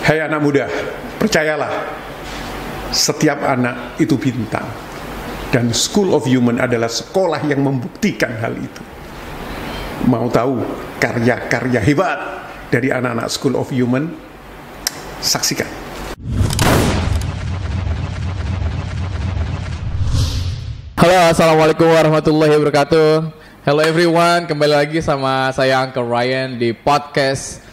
Hai anak muda, percayalah, setiap anak itu bintang. Dan School of Human adalah sekolah yang membuktikan hal itu. Mau tahu karya-karya hebat dari anak-anak School of Human? Saksikan. Halo, assalamualaikum warahmatullahi wabarakatuh. Hello everyone, kembali lagi sama saya Uncle Ryan di podcast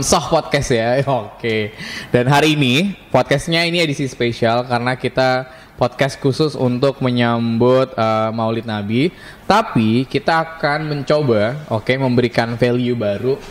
Soh Podcast ya. Oke. Dan hari ini podcastnya ini edisi spesial karena kita podcast khusus untuk menyambut Maulid Nabi. Tapi kita akan mencoba, memberikan value baru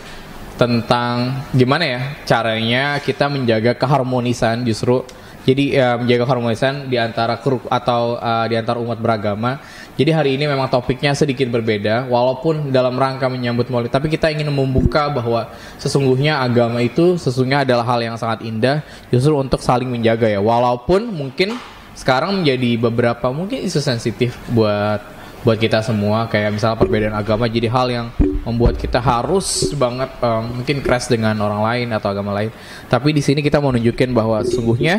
tentang gimana ya caranya kita menjaga keharmonisan justru. Jadi menjaga keharmonisan di antara grup atau di antara umat beragama. Jadi hari ini memang topiknya sedikit berbeda, walaupun dalam rangka menyambut Maulid, tapi kita ingin membuka bahwa sesungguhnya agama itu sesungguhnya adalah hal yang sangat indah, justru untuk saling menjaga ya. Walaupun mungkin sekarang menjadi beberapa mungkin isu sensitif buat kita semua, kayak misalnya perbedaan agama jadi hal yang membuat kita harus banget mungkin keras dengan orang lain atau agama lain. Tapi di sini kita mau nunjukin bahwa sesungguhnya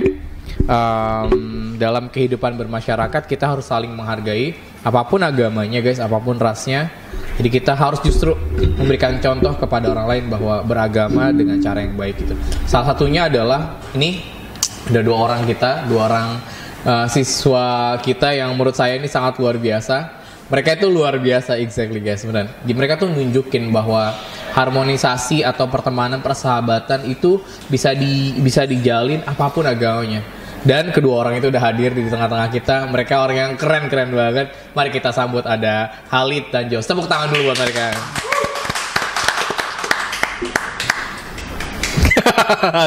dalam kehidupan bermasyarakat kita harus saling menghargai apapun agamanya guys, apapun rasnya. Jadi kita harus justru memberikan contoh kepada orang lain bahwa beragama dengan cara yang baik gitu. Salah satunya adalah ini ada dua orang siswa kita yang menurut saya ini sangat luar biasa. Mereka itu luar biasa, exactly guys, benar. Mereka tuh nunjukin bahwa harmonisasi atau pertemanan, persahabatan itu bisa dijalin apapun agamanya. Dan kedua orang itu udah hadir di tengah-tengah kita. Mereka orang yang keren banget. Mari kita sambut, ada Khalid dan Jos. Tepuk tangan dulu buat mereka.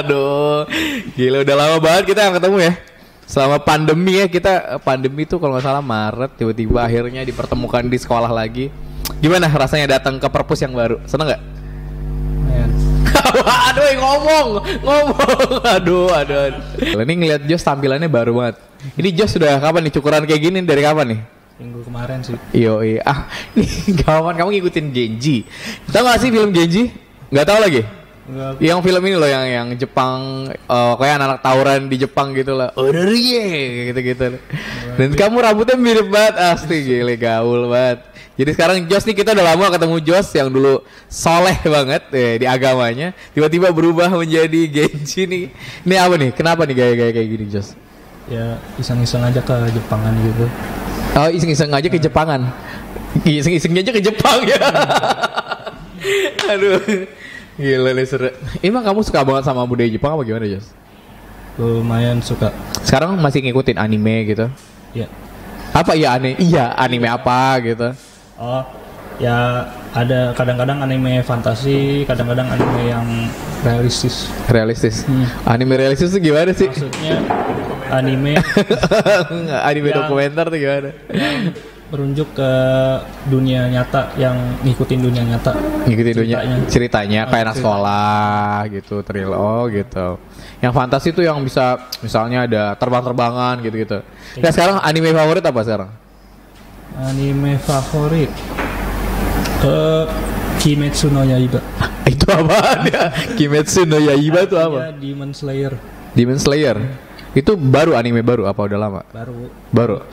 Aduh, gila udah lama banget kita gak ketemu ya. Selama pandemi ya, pandemi tuh kalau nggak salah Maret, tiba-tiba akhirnya dipertemukan di sekolah lagi. Gimana rasanya datang ke perpus yang baru? Seneng nggak? Aduh, ngomong. Aduh. Ini ngeliat Jos tampilannya baru banget. Ini Jos sudah kapan nih cukuran kayak gini? Dari kapan nih? Minggu kemarin sih. Iya. Nih kawan kamu ngikutin Genji. Tahu nggak sih film Genji? Nggak tahu lagi? Enggak. Yang film ini loh yang Jepang, kayak anak-anak tawuran di Jepang gitu lah. Orerie gitu. Dan kamu rambutnya mirip banget, asli gile gaul banget. Jadi sekarang Jos nih, kita udah lama ketemu Jos yang dulu soleh banget di agamanya, tiba-tiba berubah menjadi Genji nih. Ini apa nih? Kenapa nih gaya-gaya kayak gini Jos? Ya iseng-iseng aja ke Jepangan gitu. Oh, iseng-iseng aja ke Jepangan. Iseng-isengnya aja ke Jepang ya. Aduh. Gila nih seru. Emang kamu suka banget sama budaya Jepang apa gimana Jos? Lumayan suka. Sekarang masih ngikutin anime gitu? Iya. Apa ya anime apa gitu? Oh ya, ada kadang-kadang anime fantasi, kadang-kadang anime yang realistis. Anime realistis tuh gimana sih? Maksudnya anime dokumenter tuh gimana? Yang merujuk ke dunia nyata, yang ngikutin dunia nyata. Ceritanya kayak anak sekolah gitu, gitu. Yang fantasi tuh yang bisa misalnya ada terbang-terbangan gitu. Nah sekarang anime favorit apa sekarang? Anime favorit Kimetsu no Yaiba. Itu apa ya? Kimetsu no Yaiba itu apa? Demon Slayer. Itu baru anime baru apa udah lama? Baru.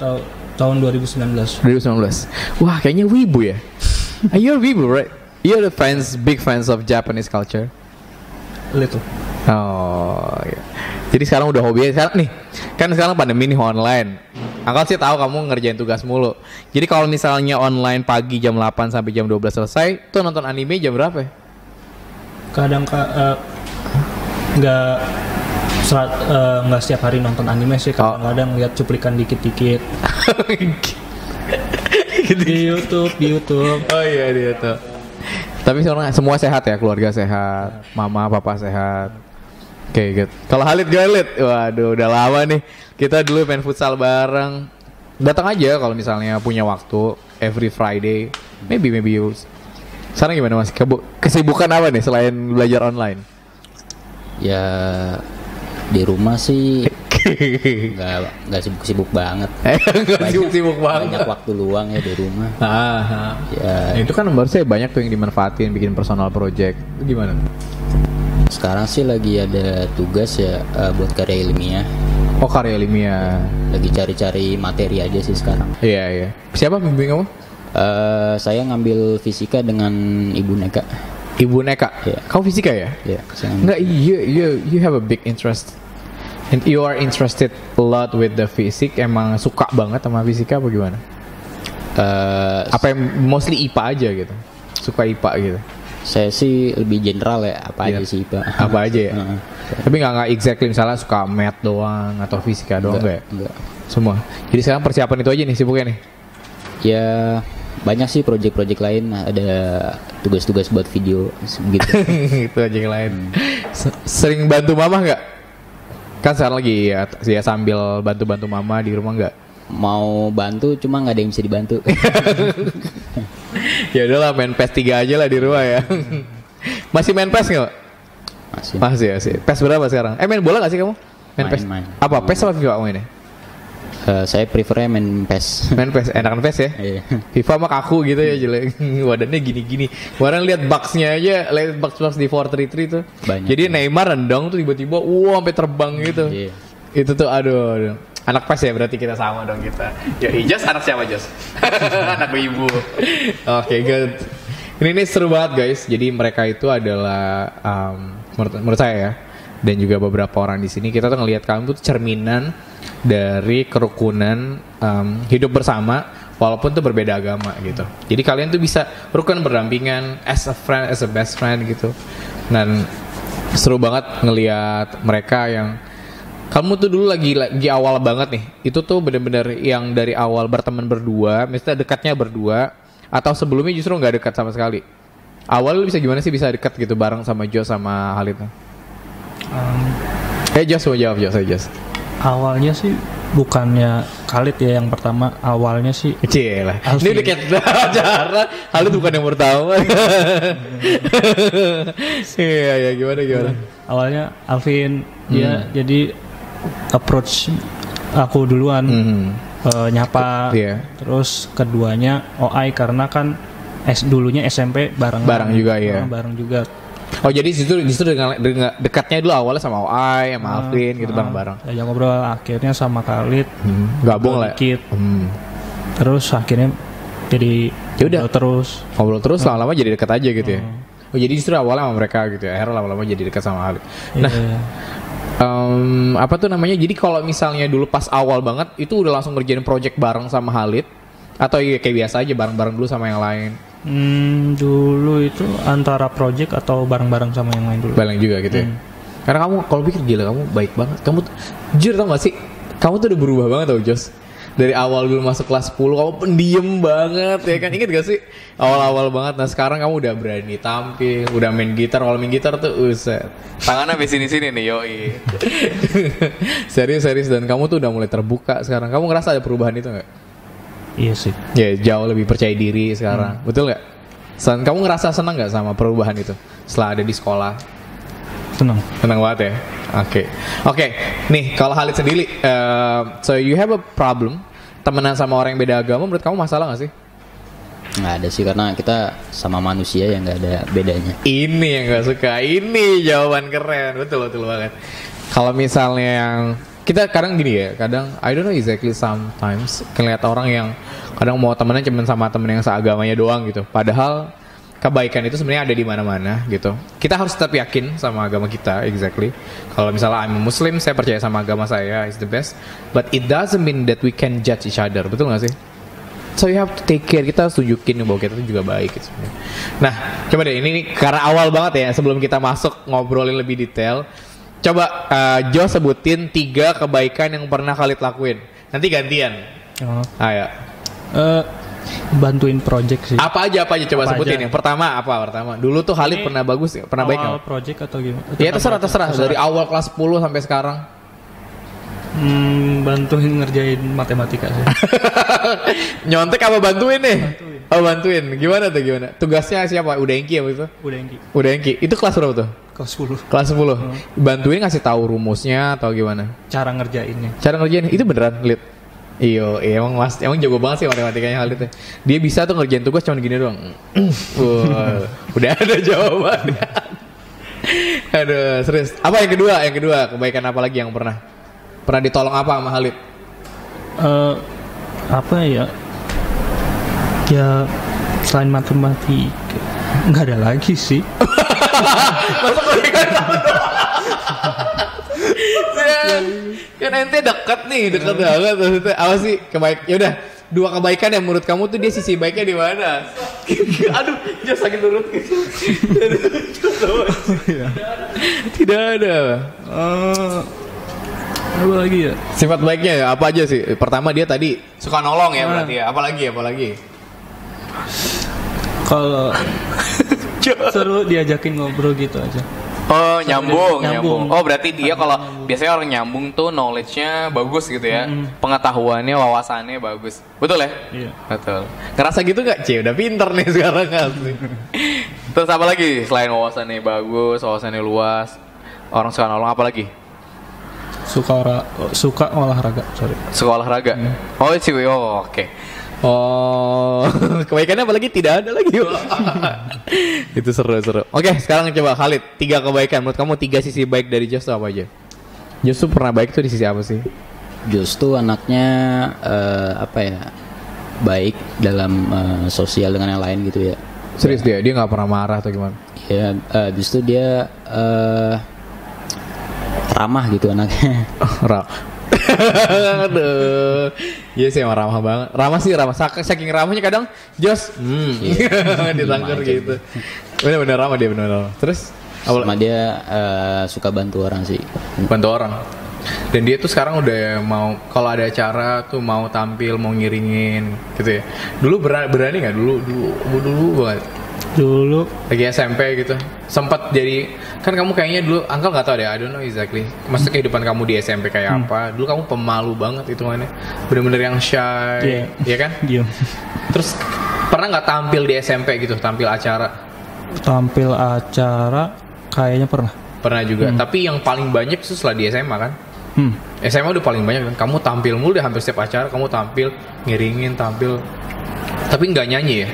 Tahun 2019. Wah, kayaknya wibu ya. You're wibu, right? You're big fans of Japanese culture. Little. Oh, iya. Jadi sekarang udah hobi sekarang nih. Kan sekarang pandemi nih online. Angkat sih tahu kamu ngerjain tugas mulu. Jadi kalau misalnya online pagi jam 8 sampai jam 12 selesai, tuh nonton anime jam berapa ya? Kadang nggak setiap hari nonton anime sih, kadang-kadang lihat cuplikan dikit-dikit. Di YouTube. Oh iya di YouTube. Tapi semua sehat ya, keluarga sehat, mama papa sehat. Oke, gitu. Kalau Khalid gimana Lid? Waduh, udah lama nih. Kita dulu main futsal bareng. Datang aja kalau misalnya punya waktu every Friday. Maybe you. Sekarang gimana Mas? Kesibukan apa nih selain belajar online? Ya di rumah sih nggak sibuk-sibuk banget. Banyak waktu luang ya di rumah. Ya itu kan harusnya banyak tuh yang dimanfaatin bikin personal project. Gimana? Sekarang sih lagi ada tugas ya buat karya ilmiah. Oh, karya ilmiah. Lagi cari-cari materi aja sih sekarang. Iya. Siapa pembimbing kamu? Saya ngambil fisika dengan Ibu Neka. Ibu Neka? Iya. Kamu fisika ya? Iya. Enggak, you have a big interest. And you are interested a lot with the fisik. Emang suka banget sama fisika apa gimana? Apa yang mostly IPA aja gitu? Suka IPA gitu? Saya sih lebih general ya, aja sih IPA. Apa aja ya? Tapi nggak exactly misalnya suka math doang atau fisika doang enggak? Enggak. Semua. Jadi sekarang persiapan itu aja nih sibuknya nih. Ya banyak sih project-project lain, ada tugas-tugas buat video gitu. Itu aja yang lain. Sering bantu mama nggak? Kan sekarang lagi ya sambil bantu-bantu mama di rumah nggak? Mau bantu cuma nggak ada yang bisa dibantu. Ya udahlah, main PES 3 aja lah di rumah ya. Masih main PES nggak? Masih. PES berapa sekarang? Main bola nggak sih kamu? PES. Apa PES apa FIFA kamu ini? Saya prefernya main PES. Main PES, enakan PES ya? Iya. FIFA mah kaku gitu ya, jelek. Wadannya gini-gini. Kemarin lihat box-nya aja, lihat box di 433 tuh. Banyak. Jadi Neymar rendang tuh tiba-tiba, sampai terbang gitu. Iya. Itu tuh aduh. Anak PES ya, berarti kita sama dong kita. Ya, Ijaz anak siapa, Jas? Anak ibu. Oke, good. Ini seru banget guys. Jadi mereka itu adalah menurut saya ya, dan juga beberapa orang di sini, kita tuh ngelihat kamu tuh cerminan dari kerukunan hidup bersama walaupun tuh berbeda agama gitu. Jadi kalian tuh bisa rukun berdampingan as a friend, as a best friend gitu. Dan seru banget ngelihat mereka yang kamu tuh dulu lagi awal banget nih. Itu tuh benar-benar yang dari awal berteman berdua, misalnya dekatnya berdua, atau sebelumnya justru nggak dekat sama sekali. Awal lu bisa gimana sih bisa dekat gitu bareng sama Jo sama Halid? Jos mau jawab, Jos. Awalnya sih bukannya Khalid ya yang pertama, awalnya sih Cilah. Ini udah kayak acara Khalid bukan yang pertama. Iya, gimana? Awalnya Alvin dia jadi approach aku duluan, nyapa. Terus keduanya OI karena kan dulunya SMP bareng juga ya. Bareng juga. Oh, jadi justru dengan dekatnya dulu awalnya sama OI, sama Alvin gitu bareng-bareng. Ya ngobrol akhirnya sama Khalid. Gabung lah. Dikit. Terus akhirnya jadi ngobrol terus lama-lama jadi dekat aja gitu ya. Oh, jadi justru awalnya sama mereka gitu ya. Akhirnya lama-lama jadi dekat sama Khalid. Nah, apa tuh namanya? Jadi kalau misalnya dulu pas awal banget itu udah langsung ngerjain project bareng sama Khalid atau kayak biasa aja bareng-bareng dulu sama yang lain? Dulu itu antara project atau bareng-bareng sama yang lain dulu. Bareng juga gitu ya. Karena kamu kalau pikir gila kamu baik banget. Kamu jujur tau gak sih? Kamu tuh udah berubah banget tau Jos. Dari awal dulu masuk kelas 10 kamu pendiam banget ya kan. Ingat gak sih? Awal-awal banget. Nah sekarang kamu udah berani tampil, udah main gitar. Kalau main gitar tuh uset. Tangannya sampai sini-sini nih yoi. Serius dan kamu tuh udah mulai terbuka sekarang. Kamu ngerasa ada perubahan itu gak? Iya sih. Ya jauh lebih percaya diri sekarang. Betul nggak? Kamu ngerasa senang nggak sama perubahan itu setelah ada di sekolah? Senang banget ya. Oke. Nih kalau Halid sendiri, so you have a problem temenan sama orang yang beda agama, menurut kamu masalah nggak sih? Nggak ada sih, karena kita sama manusia yang nggak ada bedanya. Ini yang nggak suka. Ini jawaban keren. Betul banget. Kalau misalnya yang kita kadang gini ya, kadang I don't know exactly sometimes ngeliat orang yang kadang mau temenan cuma sama temen yang seagamanya doang gitu. Padahal kebaikan itu sebenarnya ada di mana-mana gitu. Kita harus tetap yakin sama agama kita, exactly. Kalau misalnya I'm a Muslim, saya percaya sama agama saya is the best. But it doesn't mean that we can judge each other, betul nggak sih? So you have to take care. Kita harus tunjukin bahwa kita itu juga baik gitu. Nah, coba deh ini karena awal banget ya, sebelum kita masuk ngobrolin lebih detail. Coba Jo sebutin 3 kebaikan yang pernah Khalid lakuin. Nanti gantian. Ayo. Bantuin project sih. Apa aja coba sebutin. Yang pertama apa? Dulu tuh Khalid pernah bagus, pernah baik nggak? Awal project atau gimana? Ya terserah. Dari awal kelas 10 sampai sekarang. Bantuin ngerjain matematika sih. Nyontek apa bantuin nih? Bantuin. Gimana? Tugasnya siapa? Udah Engki apa itu? Udah Engki. Itu kelas berapa tuh? Kelas 10. Bantuin ngasih tahu rumusnya atau gimana? Cara ngerjainnya itu beneran, Lid? Iya, emang jago banget sih matematikanya Khalid. Dia bisa tuh ngerjain tugas cuma gini doang. Udah ada jawabannya. Aduh, serius. Apa yang kedua? Yang kedua, kebaikan apa lagi yang pernah ditolong apa sama Khalid? Apa ya? Ya selain matematika nggak ada lagi sih. Masa kebaikan apa doang? Kan ente dekat banget maksudnya. Apa sih ya udah, 2 kebaikan yang menurut kamu tuh dia sisi baiknya di mana? Aduh, just sakit turut gitu. Tidak ada. Apa lagi ya? Sifat baiknya ya, apa aja sih? Pertama dia tadi suka nolong ya berarti ya. Apalagi? Kalau seru diajakin ngobrol gitu aja. Oh, nyambung. Oh, berarti dia kalau biasanya orang nyambung tuh knowledge-nya bagus gitu ya. Pengetahuannya, wawasannya bagus. Betul ya? Iya. Betul. Ngerasa gitu gak? Udah pinter nih sekarang asli. Terus apa lagi? Selain wawasannya bagus, wawasannya luas, orang suka nolong, apa lagi? Suka olahraga, sorry. Suka olahraga? Oh, oke. Oh, kebaikannya apalagi tidak ada lagi. Itu seru. Oke, sekarang coba Khalid, 3 kebaikan menurut kamu, 3 sisi baik dari Jos tuh apa aja? Jos tuh pernah baik tuh di sisi apa sih? Jos tuh anaknya baik dalam sosial dengan yang lain gitu ya. Serius dia nggak pernah marah atau gimana? Ya, justru dia ramah gitu anaknya. Aduh. Iya sih emang ramah banget. Ramah. Saking ramahnya kadang Jos ditangkar gitu. Bener-bener ramah dia, bener ramah. Terus sama dia suka bantu orang sih. Bantu orang. Dan dia tuh sekarang udah mau, kalau ada acara tuh mau tampil, mau ngiringin gitu ya. Dulu berani nggak? Dulu banget. Dulu lagi SMP gitu sempat jadi, kan kamu kayaknya dulu Uncle nggak tahu deh, I don't know exactly masa kehidupan kamu di SMP kayak apa. Dulu kamu pemalu banget itu mana, bener-bener yang shy, ya kan? Diam. Terus pernah nggak tampil di SMP gitu, tampil acara kayaknya pernah juga. Tapi yang paling banyak itu setelah di SMA kan. SMA udah paling banyak kan, kamu tampil mulu deh, hampir setiap acara kamu tampil, ngiringin, tampil, tapi nggak nyanyi ya?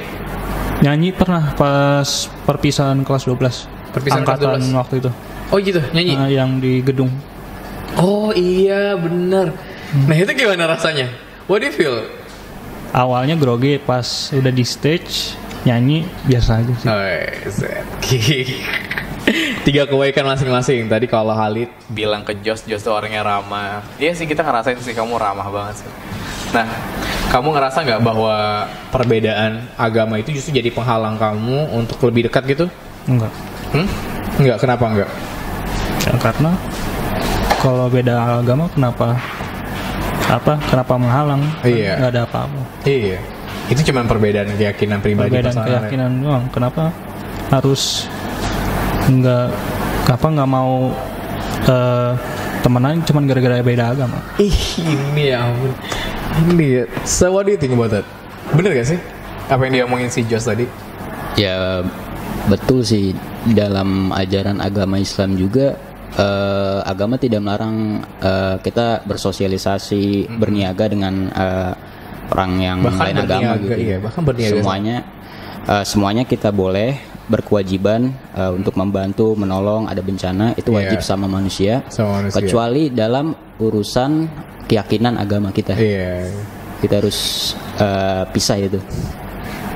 Nyanyi pernah pas perpisahan kelas 12. Perpisahan angkatan kelas 12 waktu itu. Oh gitu, nyanyi? Yang di gedung. Oh iya bener. Nah itu gimana rasanya? What do you feel? Awalnya grogi, pas udah di stage nyanyi biasa aja sih. 3 kebaikan masing-masing. Tadi kalau Khalid bilang ke Jos tuh orangnya ramah. Iya sih, kita ngerasain sih kamu ramah banget sih. Nah, kamu ngerasa nggak bahwa perbedaan agama itu justru jadi penghalang kamu untuk lebih dekat gitu? Enggak. Enggak, kenapa enggak? Ya, karena kalau beda agama kenapa menghalang? Iya. Nggak ada apa-apa. Iya. Itu cuma perbedaan keyakinan pribadi. Perbedaan keyakinan doang. Kenapa harus nggak mau temenan cuma gara-gara beda agama? Ini ya ampun. Ini ya. So what do you think about that? Bener gak sih apa yang dia omongin si Jos tadi? Ya betul sih, dalam ajaran agama Islam juga agama tidak melarang kita bersosialisasi, berniaga dengan orang yang bahkan lain agama gitu. Iya, bahkan berniaga. Semuanya kita boleh, berkewajiban untuk membantu, menolong, ada bencana itu wajib sama manusia. Kecuali dalam urusan keyakinan agama kita. Kita harus pisah itu.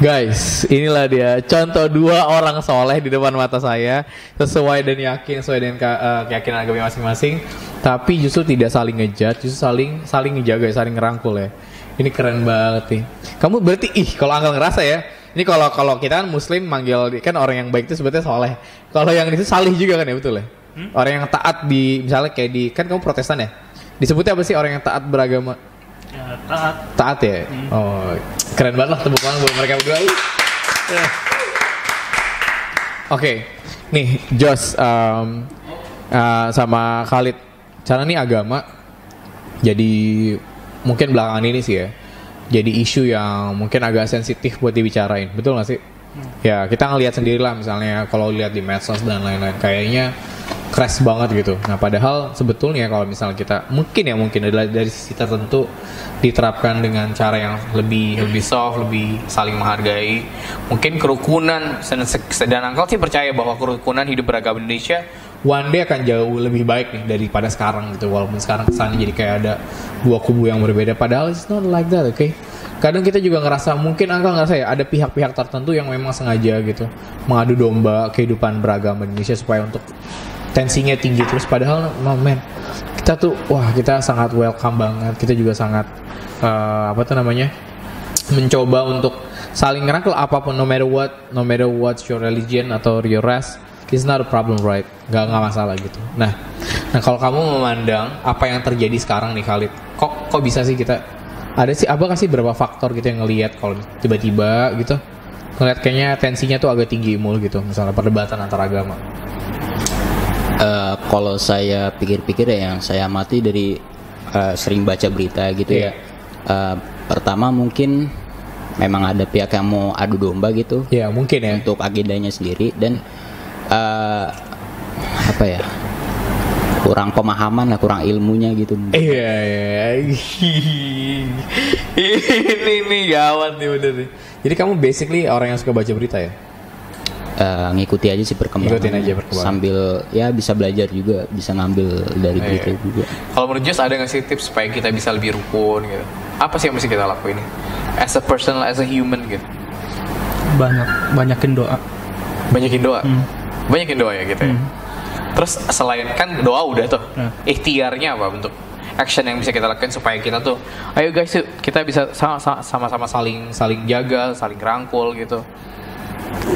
Guys, inilah dia contoh 2 orang soleh di depan mata saya, sesuai dengan keyakinan agama masing-masing, tapi justru tidak saling ngejudge, justru saling ngejaga, saling ngerangkul ya. Ini keren banget nih. Kamu berarti kalau Anggal ngerasa ya, ini kalau kita kan Muslim manggil kan orang yang baik itu sebetulnya soleh. Kalau yang itu salih juga kan ya, betul ya? Orang yang taat di misalnya kayak di, kan kamu Protestan ya? Disebutnya apa sih orang yang taat beragama? Ya, taat ya? Oh, keren banget lah, tepuk tangan buat mereka berdua. Oke, nih Jos sama Khalid, cara nih agama jadi mungkin belakangan ini sih ya, jadi isu yang mungkin agak sensitif buat dibicarain, betul nggak sih? Ya kita ngelihat sendiri lah, misalnya kalau lihat di medsos dan lain-lain, kayaknya crash banget gitu. Nah padahal sebetulnya kalau misalnya kita mungkin adalah dari sisi tertentu diterapkan dengan cara yang lebih soft, lebih saling menghargai, mungkin kerukunan. Dan Uncle sih percaya bahwa kerukunan hidup beragama Indonesia one day akan jauh lebih baik nih daripada sekarang gitu. Walaupun sekarang kesannya jadi kayak ada dua kubu yang berbeda, padahal it's not like that, okay? Kadang kita juga ngerasa, mungkin Angka ngerasa ya, ada pihak-pihak tertentu yang memang sengaja gitu mengadu domba kehidupan beragama Indonesia supaya untuk tensinya tinggi terus. Padahal no man, kita tuh kita sangat welcome banget. Kita juga sangat mencoba untuk saling ngerangkul apapun, no matter what your religion atau your race. It's not a problem, right? Gak masalah gitu. Nah kalau kamu memandang apa yang terjadi sekarang nih Khalid, kok bisa sih kita apa sih berapa faktor gitu yang ngelihat kalau tiba-tiba gitu ngelihat kayaknya tensinya tuh agak tinggi mulu gitu, misalnya perdebatan antar agama. Kalau saya pikir-pikir ya, yang saya amati dari sering baca berita gitu ya. Pertama mungkin memang ada pihak yang mau adu domba gitu. Ya mungkin ya. Untuk agendanya sendiri dan kurang pemahaman lah, kurang ilmunya gitu. Iya. Ini gawat nih bener nih. Jadi kamu basically orang yang suka baca berita ya? Ngikuti aja sih perkembangan. Sambil ya bisa belajar juga, bisa ngambil dari berita juga. Kalau menurut Jos ada nggak sih tips supaya kita bisa lebih rukun gitu? Apa sih yang mesti kita lakuin ini? As a person, as a human gitu? Banyakin doa. Banyakin doa ya gitu ya. Terus selain kan doa udah tuh, ikhtiarnya apa untuk action yang bisa kita lakukan supaya kita tuh, ayo guys yuk kita bisa sama-sama saling jaga, saling rangkul gitu.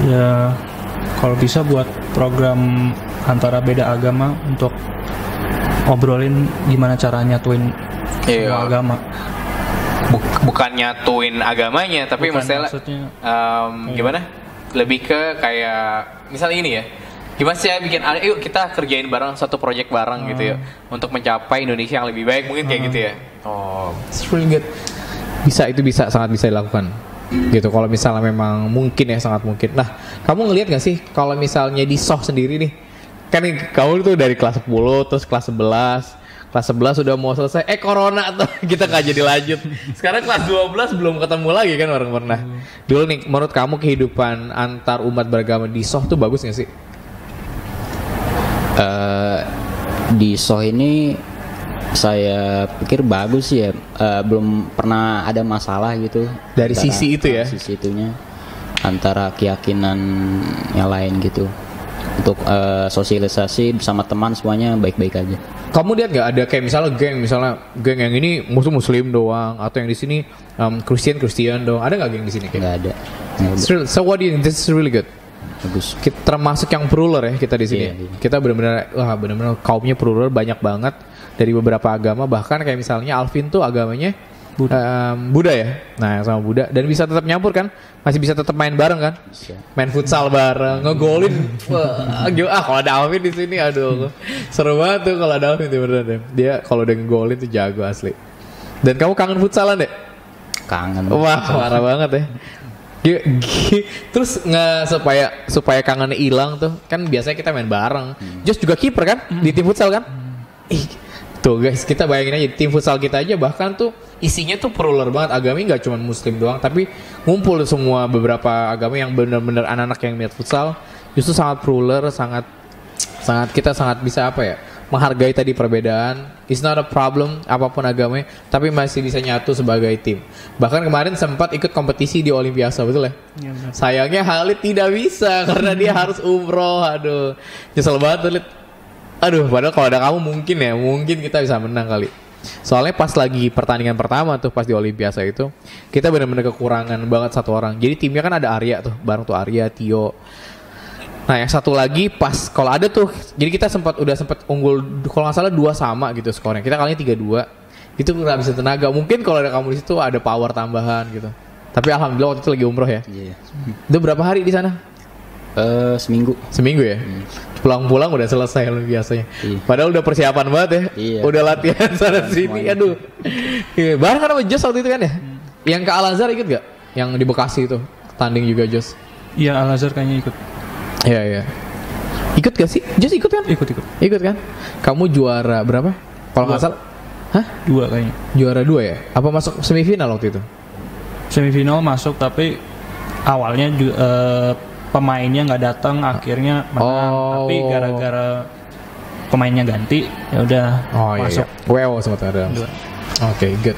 Ya kalau bisa buat program antara beda agama untuk obrolin gimana cara nyatuin semua agama. Bukan nyatuin agamanya, tapi maksudnya gimana? Lebih ke kayak misalnya ini ya, gimana sih bikin, yuk kita kerjain bareng satu project bareng gitu ya, untuk mencapai Indonesia yang lebih baik, mungkin kayak gitu ya. It's really good. Sangat bisa dilakukan gitu kalau misalnya memang mungkin ya, sangat mungkin. Nah kamu ngelihat gak sih kalau misalnya di SOH sendiri nih, kan kamu tuh dari kelas 10 terus kelas 11 udah mau selesai, corona tuh kita gak jadi lanjut. Sekarang kelas 12 belum ketemu lagi kan orang pernah. Dulu nih, menurut kamu kehidupan antar umat beragama di SOH tuh bagus gak sih? Di SOH ini saya pikir bagus ya. Belum pernah ada masalah gitu dari sisi itu ya, sisi itunya antara keyakinan yang lain gitu. Untuk sosialisasi bersama teman semuanya baik-baik aja. Kamu lihat nggak ada kayak misalnya geng yang ini muslim doang, atau yang di sini Christian doang, ada nggak geng di sini? Nggak ada. So what do you think? This is really good. Bagus. Kita termasuk yang plural ya kita di sini. Iya. Kita benar-benar kaumnya plural, banyak banget dari beberapa agama, bahkan kayak misalnya Alvin tuh agamanya Buddha ya. Nah, sama Buddha, dan bisa tetap nyampur kan? Masih bisa tetap main bareng kan? Bisa. Main futsal bareng, ngegolin. Kalau ada Alvin di sini, aduh, seru banget tuh kalau ada Alvin tuh beneran deh. Dia kalau udah ngegolin tuh jago asli. Dan kamu kangen futsalan deh? Kangen. Wah, parah banget ya. Terus supaya kangennya hilang tuh, kan biasanya kita main bareng. Jos juga kiper kan di tim futsal kan? Tuh guys, kita bayangin aja tim futsal kita aja bahkan tuh isinya tuh plural banget, agamanya nggak cuma muslim doang, tapi ngumpul semua beberapa agama yang benar-benar anak-anak yang minat futsal. Justru sangat plural, kita sangat bisa menghargai tadi perbedaan. It's not a problem apapun agamanya, tapi masih bisa nyatu sebagai tim. Bahkan kemarin sempat ikut kompetisi di Olimpiasa, betul ya? Sayangnya Khalid tidak bisa karena dia harus umroh. Aduh, nyesel banget Khalid. Aduh, padahal kalau ada kamu mungkin kita bisa menang kali. Soalnya pas lagi pertandingan pertama tuh, pas di Olimpiasa itu, kita benar-benar kekurangan banget satu orang. Jadi timnya kan ada Arya tuh, bareng tuh Arya, Tio. Nah yang satu lagi pas kalau ada tuh, jadi kita udah sempat unggul kalau nggak salah 2 sama gitu skornya. Kita kalinya 3-2. Itu nggak bisa tenaga. Mungkin kalau ada kamu di situ ada power tambahan gitu. Tapi alhamdulillah waktu itu lagi umroh ya. Iya. Itu berapa hari di sana? Seminggu ya. Pulang-pulang udah selesai biasanya. Iya. Padahal udah persiapan banget ya. Iya. Udah latihan sana sini. Aduh. Bareng kan sama Jos waktu itu kan ya. Yang ke Al Azhar ikut gak? Yang di Bekasi itu tanding juga Jos. Iya, Al Azhar kayaknya ikut. Iya. Ikut gak sih? Jos ikut kan? Ikut kan? Kamu juara berapa? Kalau nggak salah. Hah? 2 kayaknya. Juara 2 ya? Apa masuk semifinal waktu itu? Semifinal masuk, tapi awalnya pemainnya nggak datang, akhirnya menang. Tapi gara-gara pemainnya ganti, ya udah masuk. Iya. WO sempat ada. Oke, good.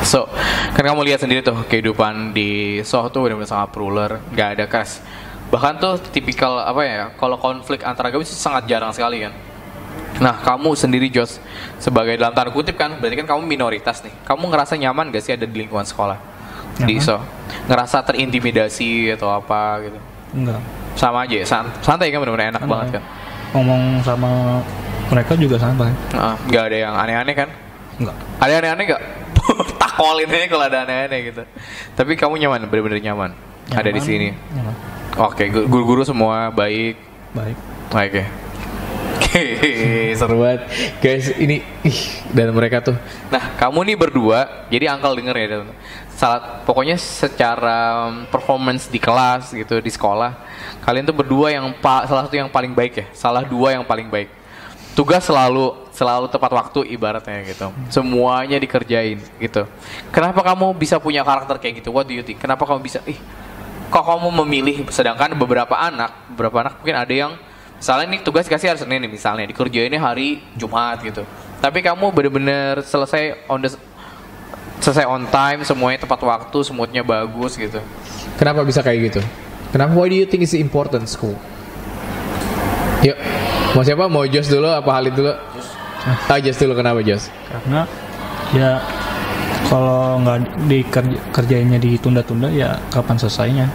So, kan kamu lihat sendiri tuh kehidupan di Soh tuh benar-benar sangat ruler, nggak ada crash. Bahkan tuh tipikal apa ya? Kalau konflik antar agama sih sangat jarang sekali kan. Nah, kamu sendiri Jos sebagai dalam tanda kutip kan, berarti kan kamu minoritas nih. Kamu ngerasa nyaman gak sih ada di lingkungan sekolah? Di Soh? Ngerasa terintimidasi atau apa gitu? Enggak. Sama aja, santai kan, benar-benar enak banget kan. Ngomong sama mereka juga santai. Nggak ada yang aneh-aneh kan? Enggak. Ada aneh-aneh nggak? Takolin aja kalau ada aneh-aneh gitu. Tapi kamu nyaman, benar-benar nyaman ada di sini. Nyaman. Oke, guru-guru semua baik. Oke. Seru banget guys ini dan mereka tuh. Nah, kamu nih berdua, jadi Uncle denger ya, pokoknya secara performance di kelas gitu, di sekolah, kalian tuh berdua yang salah satu yang paling baik ya, salah dua yang paling baik. Tugas selalu tepat waktu ibaratnya gitu. Semuanya dikerjain gitu. Kenapa kamu bisa punya karakter kayak gitu? What do you think? Kenapa kamu bisa kok kamu memilih, sedangkan beberapa anak mungkin ada yang misalnya nih tugas kasih hari Senin nih misalnya, dikerjainnya hari Jumat gitu. Tapi kamu bener-bener selesai on time, semuanya tepat waktu, semutnya bagus gitu. Kenapa bisa kayak gitu? Kenapa? Why do you think it's important school? Yuk, mau siapa? Mau Jos dulu apa Halid dulu? Jos dulu, kenapa Jos? Karena ya kalau nggak dikerjainnya ditunda-tunda ya kapan selesainya?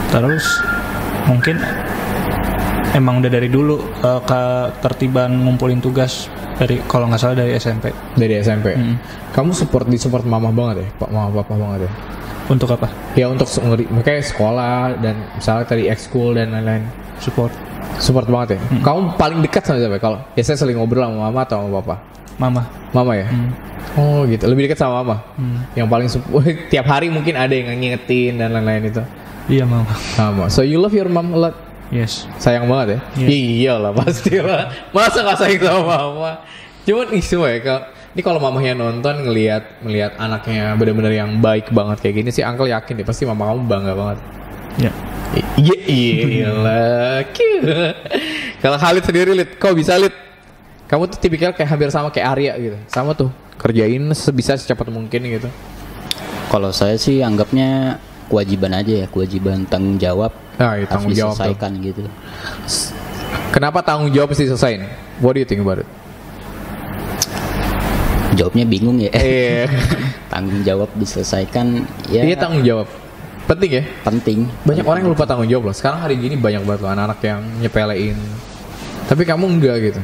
Terus mungkin emang udah dari dulu ketertiban ngumpulin tugas dari kalau nggak salah dari SMP. Dari SMP. Kamu support mama banget ya, mama papa banget ya. Untuk apa? Ya untuk makanya sekolah dan misalnya tadi ekskul dan lain-lain. Support banget ya. Kamu paling dekat sama siapa? Kalau ya saya sering ngobrol sama mama atau sama papa? Mama ya. Oh gitu. Lebih dekat sama mama. Yang paling tiap hari mungkin ada yang ngingetin dan lain-lain itu. Iya mama. So you love your mom a lot? Yes. Sayang banget ya? Iyalah pastilah. Masa gak sayang sama mama? Cuman isu ya ini kalau mamanya nonton ngelihat anaknya benar-benar yang baik banget kayak gini sih, Uncle yakin deh pasti mama kamu bangga banget. Ya. Iyalah. Kalau Halid sendiri, Lid, kok bisa Lid? Kamu tuh tipikal kayak hampir sama kayak Arya gitu. Sama tuh, kerjain sebisa secepat mungkin gitu. Kalau saya sih anggapnya kewajiban aja ya, kewajiban tanggung jawab. Harus tanggung jawab diselesaikan tuh. Gitu. Kenapa tanggung jawab mesti diselesain? What do you think about it? Jawabnya bingung ya. Tanggung jawab diselesaikan ya. Iya, tanggung jawab. Penting ya? Penting. Banyak orang yang lupa tanggung jawab loh. Sekarang hari gini banyak banget loh anak-anak yang nyepelein. Tapi kamu enggak gitu.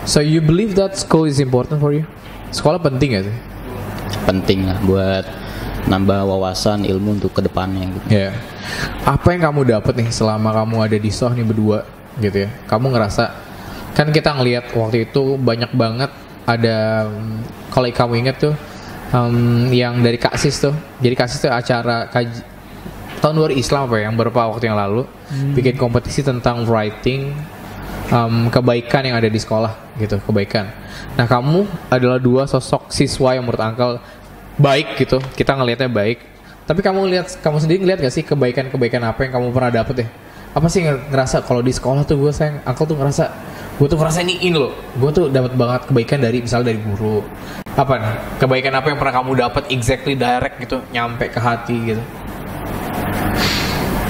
So you believe that school is important for you? Sekolah penting gak sih? Penting lah buat nambah wawasan ilmu untuk kedepannya gitu. Ya. Apa yang kamu dapat nih selama kamu ada di Soh nih berdua gitu ya? Kamu ngerasa kan kita ngelihat waktu itu banyak banget ada, kalau kamu ingat tuh yang dari Kaksis tuh. Jadi Kaksis tuh acara tahun 2000 Islam apa ya, yang beberapa waktu yang lalu bikin kompetisi tentang writing kebaikan yang ada di sekolah gitu, kebaikan. Nah, kamu adalah dua sosok siswa yang menurut Uncle baik gitu, kita ngelihatnya baik. Tapi kamu sendiri ngelihat gak sih kebaikan-kebaikan apa yang kamu pernah dapet ya? Apa sih ngerasa kalau di sekolah tuh gue sayang, Uncle tuh ngerasa gue tuh ngerasa ini loh, gue tuh dapat banget kebaikan dari misalnya dari guru. Apa nih? Kebaikan apa yang pernah kamu dapat exactly direct gitu, nyampe ke hati gitu?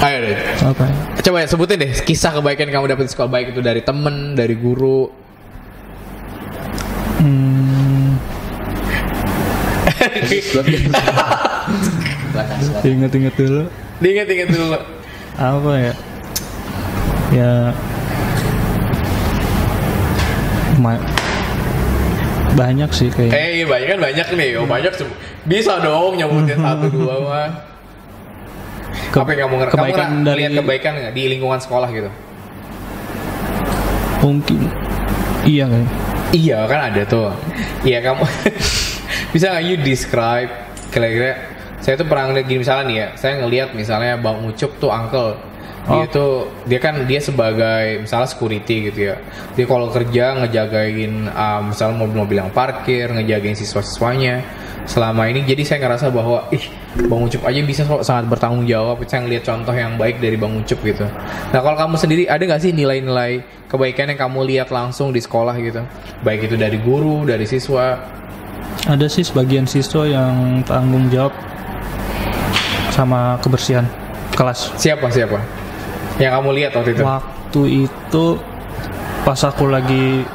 Ayo deh. Apa? Coba ya sebutin deh kisah kebaikan yang kamu dapat di sekolah, baik itu dari temen, dari guru. Ingat-ingat dulu. Diingat-ingat dulu. Apa ya? Ya banyak sih kayaknya. Banyak nih. Oh, banyak bisa dong nyebutin 1-2 mah. Apa yang kamu kebaikan dari lihat kebaikan nggak di lingkungan sekolah gitu? Mungkin iya kan? Iya kan ada tuh. Iya kamu bisa nggak you describe kira-kira? Saya tuh pernah ngeliat gini misalnya nih ya, saya ngelihat misalnya Bang Ucup tuh Uncle Dia sebagai misalnya security gitu ya. Dia kalau kerja ngejagain misalnya mobil-mobil yang parkir, ngejagain siswa-siswanya selama ini. Jadi saya ngerasa bahwa Bang Ucup aja bisa sangat bertanggung jawab. Saya ngeliat contoh yang baik dari Bang Ucup gitu. Nah kalau kamu sendiri ada nggak sih nilai-nilai kebaikan yang kamu lihat langsung di sekolah gitu? Baik itu dari guru, dari siswa. Ada sih sebagian siswa yang tanggung jawab sama kebersihan kelas. Siapa? Yang kamu lihat waktu itu? Waktu itu pas aku lagi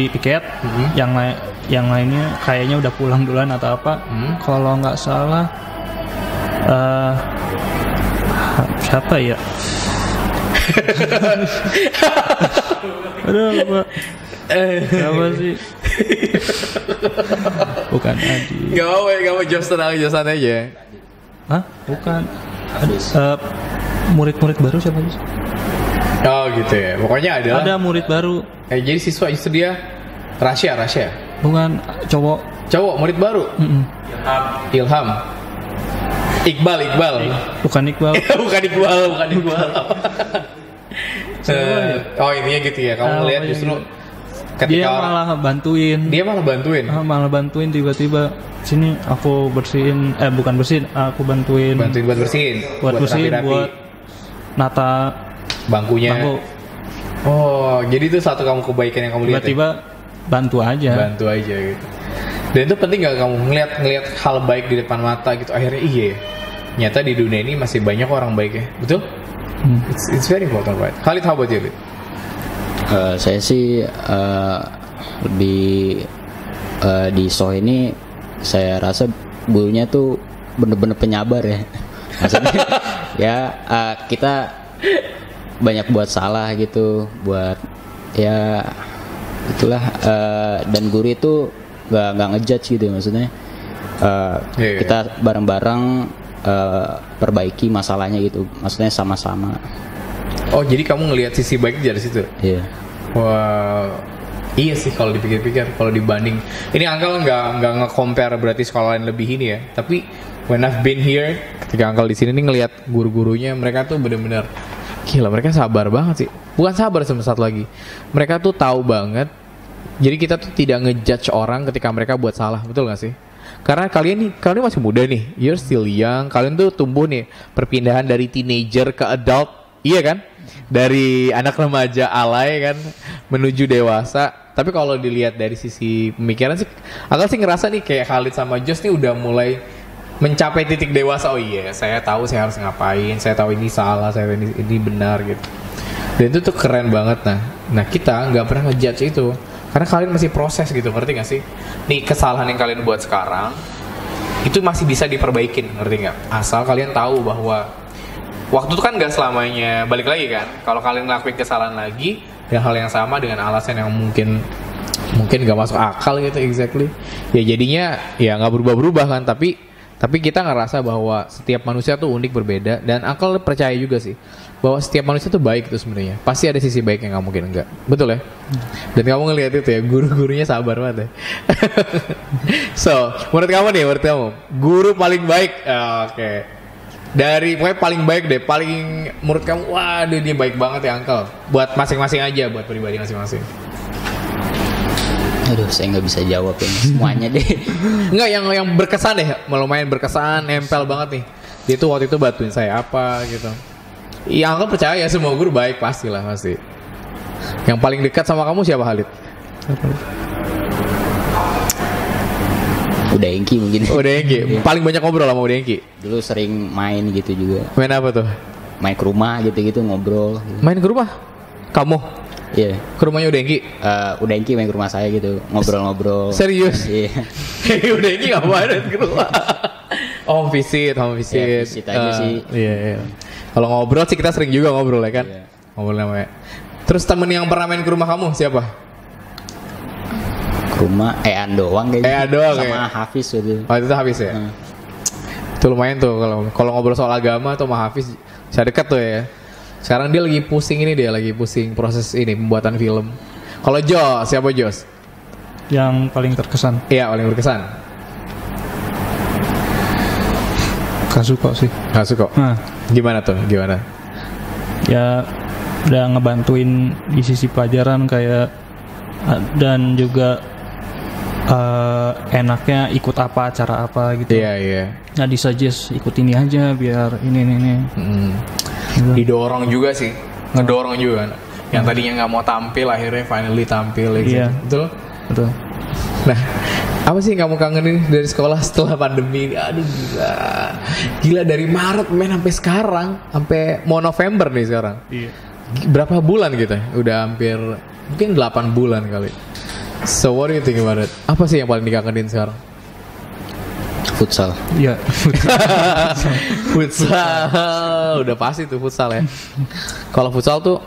piket, yang lainnya kayaknya udah pulang duluan atau apa. Kalau nggak salah, siapa ya? Aduh lupa. Siapa sih? Bukan Adi. Gak mau Josan aja. Hah? Bukan. Murid-murid baru siapa sih? Oh gitu ya. Pokoknya ada murid baru. Jadi siswa itu dia Rasya. Bukan, cowok murid baru. Ilham. Iqbal. Bukan Iqbal. bukan Iqbal. Intinya gitu ya. Kamu ngeliat justru ketika dia malah bantuin. Malah bantuin tiba-tiba sini aku bersihin, bukan bersihin, aku bantuin buat bersihin. Buat nata bangkunya. Oh, jadi itu satu kamu kebaikan yang kamu lihat. Tiba-tiba bantu aja gitu. Dan itu penting gak kamu ngelihat hal baik di depan mata gitu. Akhirnya nyata di dunia ini masih banyak orang baik ya. Betul? It's very important, right? Khalid, how about you? Saya sih lebih di show ini saya rasa gurunya tuh bener-bener penyabar ya. Maksudnya ya kita banyak buat salah gitu, buat ya itulah, dan guru itu nggak ngejudge gitu maksudnya. Kita bareng-bareng perbaiki masalahnya gitu, maksudnya sama-sama. Oh, jadi kamu ngelihat sisi baik dari situ? Iya. Wah, iya sih kalau dipikir-pikir, kalau dibanding ini Uncle nggak nge-compare berarti sekolah lain lebih ini ya. Tapi when I've been here, ketika Uncle di sini nih ngelihat guru-gurunya, mereka tuh bener-bener gila, mereka sabar banget sih. Bukan sabar satu lagi, mereka tuh tahu banget. Jadi kita tuh tidak ngejudge orang ketika mereka buat salah, betul nggak sih? Karena kalian masih muda nih, you're still young. Kalian tuh tumbuh nih, perpindahan dari teenager ke adult, iya kan? Dari anak remaja alay kan menuju dewasa. Tapi kalau dilihat dari sisi pemikiran sih, aku sih ngerasa nih kayak Khalid sama Jos nih udah mulai mencapai titik dewasa. Oh iya, saya tahu saya harus ngapain, saya tahu ini salah, saya tahu ini benar gitu. Dan itu tuh keren banget. Nah kita nggak pernah ngejudge itu. Karena kalian masih proses gitu, ngerti gak sih? Nih kesalahan yang kalian buat sekarang itu masih bisa diperbaikin, ngerti gak? Asal kalian tahu bahwa waktu itu kan gak selamanya balik lagi kan. Kalau kalian ngelakuin kesalahan lagi dengan hal yang sama, dengan alasan yang mungkin gak masuk akal gitu, exactly, ya jadinya ya gak berubah-berubah kan. Tapi kita ngerasa bahwa setiap manusia tuh unik, berbeda. Dan Uncle percaya juga sih bahwa setiap manusia tuh baik tuh sebenarnya. Pasti ada sisi baik yang gak mungkin enggak. Betul ya? Dan kamu ngelihat itu ya, guru-gurunya sabar banget ya. So, menurut kamu guru paling baik, oke. Dari pokoknya paling baik deh, menurut kamu, waduh dia baik banget ya Uncle. Buat masing-masing aja, buat pribadi masing-masing. Aduh, saya nggak bisa jawab ini semuanya deh. Enggak, yang berkesan deh, lumayan berkesan, nempel banget nih. Dia tuh waktu itu bantuin saya apa gitu. Iya, Uncle percaya semua guru baik, pasti. Yang paling dekat sama kamu siapa, Khalid? Udah Engki mungkin. Paling banyak ngobrol sama Udah Engki. Dulu sering main gitu juga. Main apa tuh? Main ke rumah gitu-gitu, ngobrol gitu. Main ke rumah? Kamu? Iya. Ke rumahnya Udah Engki? Udah Engki main ke rumah saya gitu, ngobrol-ngobrol. Serius? Iya. Udah Engki ngapain ke rumah? Oh, visit. Ya, visit aja sih. Iya. Kalau ngobrol sih kita sering juga ngobrol ya kan? Iya. Ngobrol namanya. Terus temen yang pernah main ke rumah kamu siapa? Ke rumah Ean doang kayaknya. Sama Hafiz gitu. Oh, itu Hafiz ya? Itu lumayan tuh kalau ngobrol soal agama tuh sama Hafiz bisa dekat tuh ya. Sekarang dia lagi pusing proses ini pembuatan film. Kalau Jos, siapa Jos? Yang paling terkesan. Iya, paling berkesan. Kasuko sih. Kasuko. Gimana tuh? Gimana? Ya udah ngebantuin di sisi pelajaran kayak dan juga enaknya ikut apa acara apa gitu. Iya. Nah disuggest ikut ini aja biar ini. Didorong juga sih, ngedorong juga kan. Yang tadinya nggak mau tampil akhirnya finally tampil gitu. Iya. Betul. Nah, apa sih yang kamu kangenin dari sekolah setelah pandemi? Aduh gila dari Maret sampai sekarang, sampai mau November nih sekarang. Iya. Berapa bulan gitu? Udah hampir mungkin 8 bulan kali. So what do you think about it? Apa sih yang paling dikangenin sekarang? Futsal. Iya. Futsal. Udah pasti tuh futsal ya. Kalau futsal tuh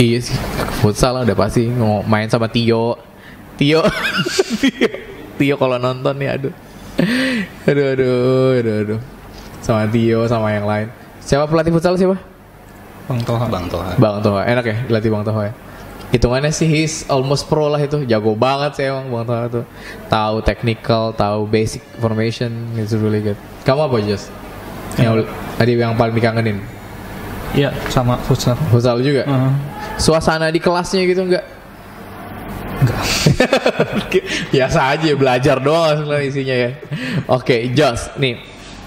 iya sih, futsal udah pasti main sama Tio kalau nonton nih aduh. Sama Tio sama yang lain. Siapa pelatih futsal siapa? Bang Toha. Enak ya dilatih Bang Toha ya. Hitungannya sih he's almost pro lah itu. Jago banget sih emang Bang Toha tuh. Tahu technical, tahu basic formation, it's really good. Kamu apa Jos? Yang paling dikangenin? Iya, sama futsal. Futsal juga? Suasana di kelasnya gitu enggak? Biasa aja belajar doang sebenarnya isinya ya. Oke, Jos, nih.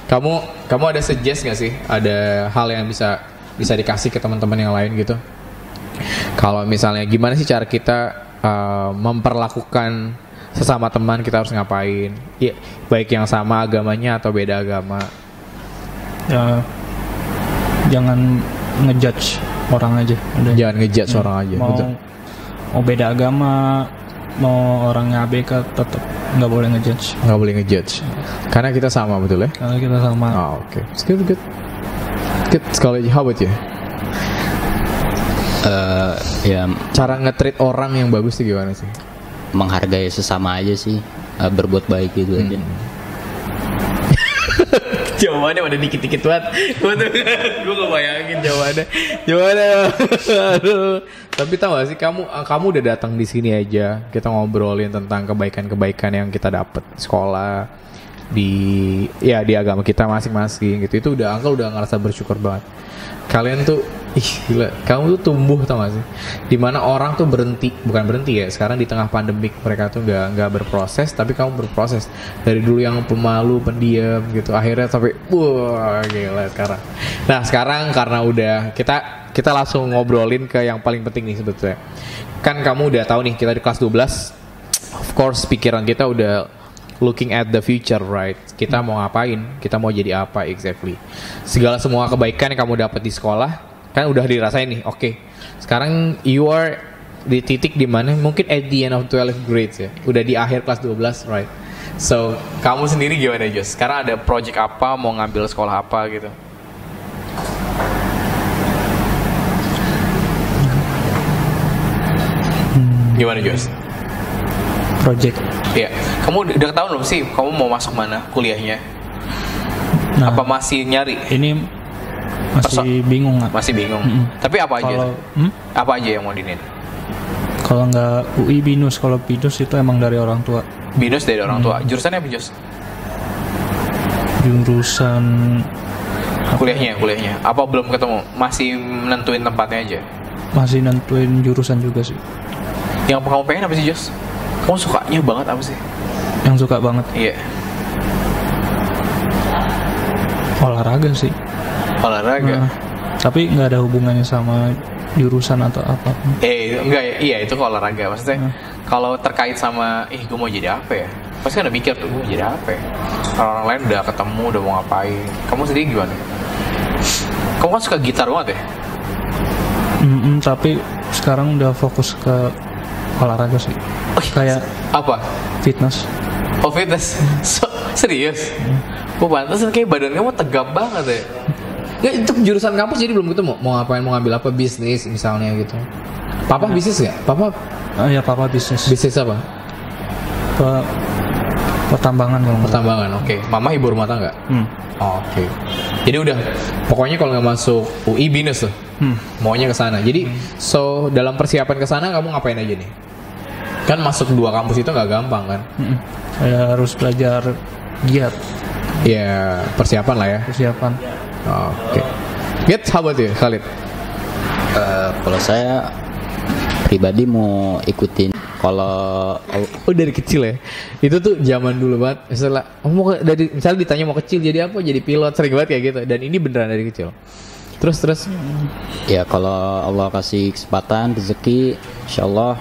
Kamu ada suggest enggak sih? Ada hal yang bisa dikasih ke teman-teman yang lain gitu? Kalau misalnya gimana sih cara kita memperlakukan sesama teman, kita harus ngapain? Ya, baik yang sama agamanya atau beda agama. Ya, jangan ngejudge orang aja. Udah. Jangan ngejudge orang aja. Mau beda agama, mau orangnya ABK, tetap nggak boleh ngejudge. Nggak boleh ngejudge. Karena kita sama, betul ya? Karena kita sama. Oke. Good. Sekali, how about you? Ya, cara nge-treat orang yang bagus tuh gimana sih? Menghargai sesama aja sih, berbuat baik gitu aja. Jawabannya udah dikit-dikit banget. Gue gak bayangin jawabannya. Aduh. Tapi tau gak sih kamu udah datang di sini aja, kita ngobrolin tentang kebaikan-kebaikan yang kita dapat sekolah di agama kita masing-masing gitu. Itu Uncle udah ngerasa bersyukur banget. Kalian tuh gila, kamu tuh tumbuh tau gak sih? Dimana orang tuh bukan berhenti ya. Sekarang di tengah pandemik mereka tuh nggak berproses, tapi kamu berproses. Dari dulu yang pemalu, pendiam gitu, akhirnya sampai wah gila sekarang. Nah sekarang karena udah kita langsung ngobrolin ke yang paling penting nih sebetulnya. Kan kamu udah tahu nih kita di kelas 12. Of course pikiran kita udah looking at the future, right? Kita mau ngapain? Kita mau jadi apa exactly? Semua kebaikan yang kamu dapat di sekolah kan udah dirasain nih. Oke. Sekarang you are di titik dimana mungkin at the end of 12 grades ya. Udah di akhir kelas 12, right? So, kamu sendiri gimana, Jos? Sekarang ada project apa? Mau ngambil sekolah apa gitu? Gimana, Jos? Project. Iya. Kamu udah ketahuan belum sih kamu mau masuk mana kuliahnya? Apa masih nyari? Ini masih bingung nggak? Masih bingung. Tapi apa aja? Apa aja yang mau dinin? Kalau nggak UI BINUS, kalau BINUS itu emang dari orang tua. BINUS dari orang tua. Jurusannya apa, Jos? Jurusan kuliahnya. Apa belum ketemu? Masih nentuin tempatnya aja? Masih nentuin jurusan juga sih. Yang kamu pengen apa sih, Jos? Kamu sukanya banget apa sih? Yang suka banget? Iya. Olahraga sih. Olahraga. Tapi nggak ada hubungannya sama jurusan atau apa. Enggak ya. Iya, itu olahraga. Maksudnya kalau terkait sama gue mau jadi apa ya? Pasti kan udah mikir tuh gue mau jadi apa ya? Orang lain udah ketemu, udah mau ngapain. Kamu sendiri gimana? Kamu kan suka gitar banget ya? Tapi sekarang udah fokus ke olahraga sih. Kayak apa? Fitness. Oh, fitness. Serius? Pantesan kayak badan kamu tegap banget ya. Ya itu jurusan kampus jadi belum ketemu. Mau ngapain, mau ngambil apa, bisnis misalnya gitu. Papa bisnis nggak? Papa? Ya papa bisnis. Bisnis apa? Pertambangan. Pertambangan, oke. Mama ibu rumah tangga? Oke. Jadi udah, pokoknya kalau nggak masuk UI BINUS tuh, maunya ke sana. Jadi, so dalam persiapan ke sana kamu ngapain aja nih? Kan masuk 2 kampus itu nggak gampang kan? Saya harus belajar giat. Ya persiapan lah ya. Persiapan. Oke. Get, how about you, Khalid? Kalau saya pribadi mau ikutin. Kalau dari kecil ya. Itu tuh zaman dulu banget. Misalnya ditanya mau kecil jadi apa? Jadi pilot, sering banget kayak gitu. Dan ini beneran dari kecil. Terus. Ya kalau Allah kasih kesempatan, rezeki, insyaallah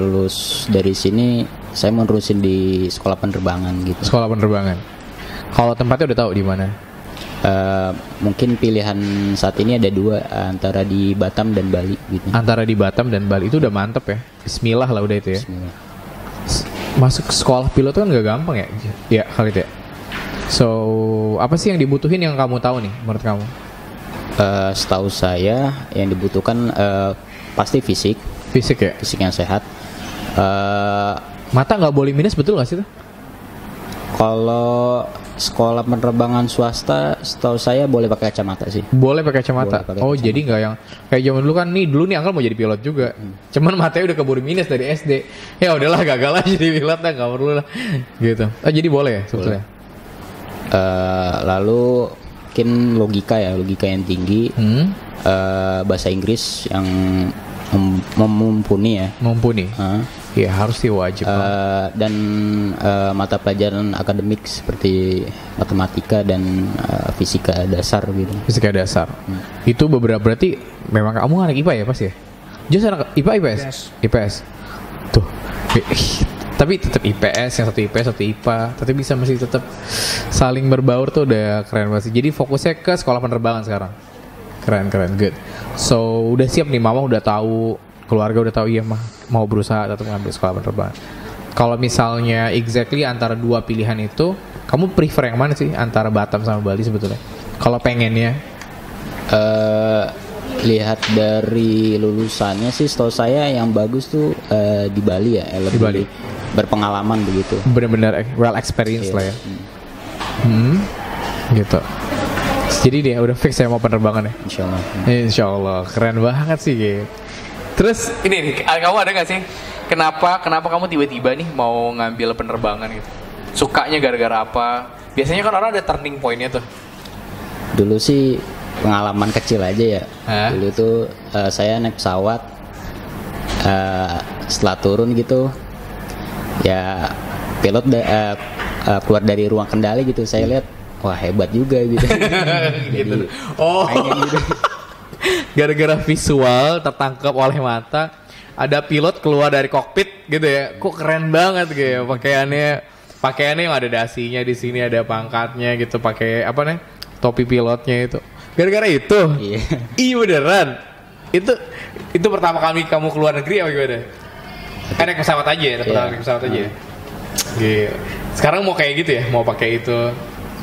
lulus dari sini saya mau nerusin di sekolah penerbangan gitu. Sekolah penerbangan. Kalau tempatnya udah tahu di mana? Mungkin pilihan saat ini ada 2 antara di Batam dan Bali gitu. Antara di Batam dan Bali itu udah mantep ya. Bismillah lah udah itu ya. Bismillah. Masuk sekolah pilot kan nggak gampang ya? Ya Khalid ya. So apa sih yang dibutuhin yang kamu tahu nih menurut kamu? Setahu saya yang dibutuhkan pasti fisik. Fisik ya. Fisik yang sehat. Mata nggak boleh minus, betul nggak sih tuh? Kalau sekolah penerbangan swasta, setahu saya boleh pakai kacamata sih. Boleh pakai kacamata. Jadi nggak yang kayak zaman dulu kan dulu nih Angkel mau jadi pilot juga. Cuman matanya udah keburu minus dari SD. Ya udahlah gagal aja jadi pilot lah, nggak perlu lah. Gitu. Jadi boleh ya sebetulnya. Lalu mungkin logika yang tinggi. Bahasa Inggris yang mumpuni ya. Mumpuni. Ya harus sih wajib. Dan mata pelajaran akademik seperti matematika dan fisika dasar gitu. Fisika dasar. Itu beberapa berarti memang kamu anak IPA ya pasti ya? Just anak IPA IPS? Yes. IPS. Tuh. Tapi tetap IPS, yang satu IPS, satu IPA. Tapi bisa masih tetap saling berbaur tuh udah keren banget. Jadi fokusnya ke sekolah penerbangan sekarang. Keren, good. So udah siap nih, mama udah tahu, keluarga udah tahu, iya mah mau berusaha tetap ngambil sekolah penerbangan. Kalau misalnya exactly antara 2 pilihan itu, kamu prefer yang mana sih antara Batam sama Bali sebetulnya? Kalau pengennya? Lihat dari lulusannya sih, setahu saya yang bagus tuh di Bali ya, lebih di Bali. Berpengalaman begitu. Bener-bener well experience lah ya. Gitu. Jadi dia udah fix saya mau penerbangan ya. Insyaallah. Keren banget sih gitu. Terus ini nih, kamu ada nggak sih? Kenapa kamu tiba-tiba nih mau ngambil penerbangan gitu? Sukanya gara-gara apa? Biasanya kan orang ada turning point-nya tuh. Dulu sih pengalaman kecil aja ya. Dulu tuh saya naik pesawat, setelah turun gitu, ya pilot keluar dari ruang kendali gitu. Saya lihat, wah hebat juga gitu. Gitu. Gitu. Gara-gara visual tertangkap oleh mata, ada pilot keluar dari kokpit gitu ya. Kok keren banget gitu ya, pakaiannya yang ada dasinya, di sini ada pangkatnya gitu, pakai apa nih? Topi pilotnya itu. Gara-gara itu. Iya beneran. Itu pertama kali kamu keluar negeri apa gimana? Kan naik pesawat aja ya, naik pesawat aja. Gitu. Sekarang mau kayak gitu ya, mau pakai itu.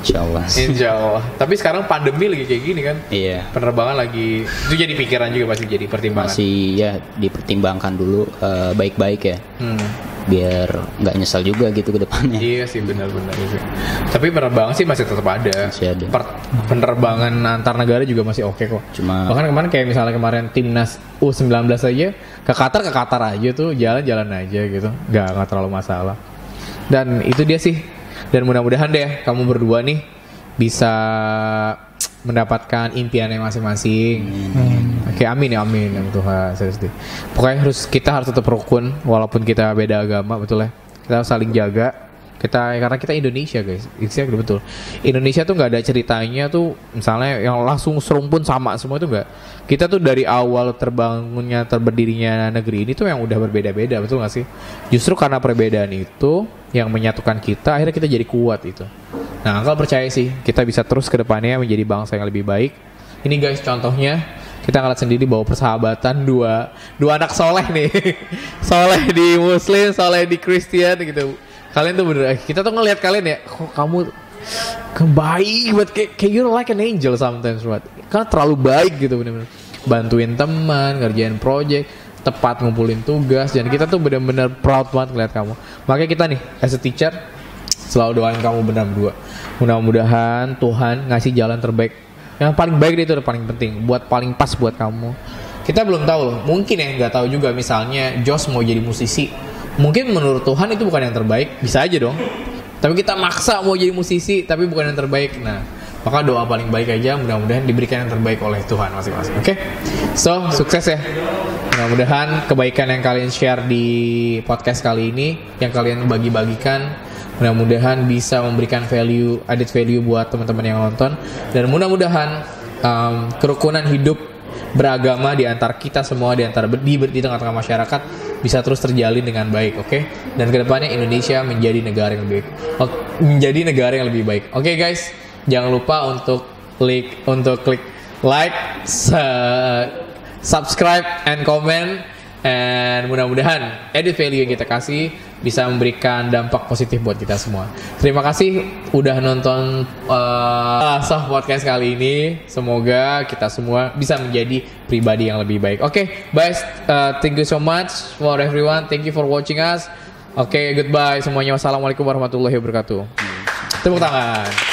Insyaallah. Tapi sekarang pandemi lagi kayak gini kan? Iya. Penerbangan lagi, itu jadi pikiran juga, pasti jadi pertimbangan. Masih ya dipertimbangkan dulu baik-baik ya. Biar nggak nyesal juga gitu ke depannya. Iya sih, benar-benar gitu. Tapi penerbangan sih masih tetap ada. Masih ada. Penerbangan antar negara juga masih oke kok. Bahkan kemarin kayak misalnya kemarin timnas U19 aja ke Qatar aja tuh, jalan-jalan aja gitu. Nggak terlalu masalah. Dan itu dia sih. Dan mudah-mudahan deh kamu berdua nih bisa mendapatkan impiannya masing-masing. Oke, amin ya Tuhan, serius deh. Pokoknya kita harus tetap rukun walaupun kita beda agama, betul ya. Kita harus saling jaga. Karena kita Indonesia guys, exactly betul. Indonesia tuh nggak ada ceritanya tuh misalnya yang langsung serumpun sama semua itu nggak. Kita tuh dari awal terberdirinya negeri ini tuh yang udah berbeda-beda, betul nggak sih? Justru karena perbedaan itu yang menyatukan kita, akhirnya kita jadi kuat itu. Nah, Angkel percaya sih kita bisa terus ke depannya menjadi bangsa yang lebih baik. Ini guys contohnya, kita ngeliat sendiri bahwa persahabatan dua anak soleh nih. Soleh di Muslim, soleh di Kristen gitu. Kalian tuh bener, kita tuh ngelihat kalian ya, kok kamu baik buat kayak you're like an angel sometimes, buat karena terlalu baik gitu bener-bener. Bantuin teman, ngerjain project, tepat ngumpulin tugas, dan kita tuh bener-bener proud banget ngeliat kamu. Makanya kita nih, as a teacher, selalu doain kamu benar berdua. Mudah-mudahan Tuhan ngasih jalan terbaik. Yang paling baik itu udah paling penting, buat paling pas buat kamu. Kita belum tahu loh, mungkin yang nggak tahu juga misalnya Josh mau jadi musisi. Mungkin menurut Tuhan itu bukan yang terbaik, bisa aja dong. Tapi kita maksa mau jadi musisi, tapi bukan yang terbaik. Nah, Maka doa paling baik aja, mudah-mudahan diberikan yang terbaik oleh Tuhan masing-masing. Oke? So, sukses ya. Mudah-mudahan kebaikan yang kalian share di podcast kali ini, yang kalian bagi-bagikan, mudah-mudahan bisa memberikan value, added value buat teman-teman yang nonton. Dan mudah-mudahan kerukunan hidup beragama di antara kita semua, di tengah-tengah masyarakat bisa terus terjalin dengan baik, oke? Dan kedepannya Indonesia menjadi negara yang lebih baik, oke guys? Jangan lupa untuk klik like, subscribe, and comment. And mudah-mudahan edit value yang kita kasih bisa memberikan dampak positif buat kita semua. Terima kasih udah nonton Soh Podcast kali ini. Semoga kita semua bisa menjadi pribadi yang lebih baik. Oke, guys, thank you so much for everyone. Thank you for watching us. Oke, goodbye semuanya. Wassalamualaikum warahmatullahi wabarakatuh. Tepuk tangan.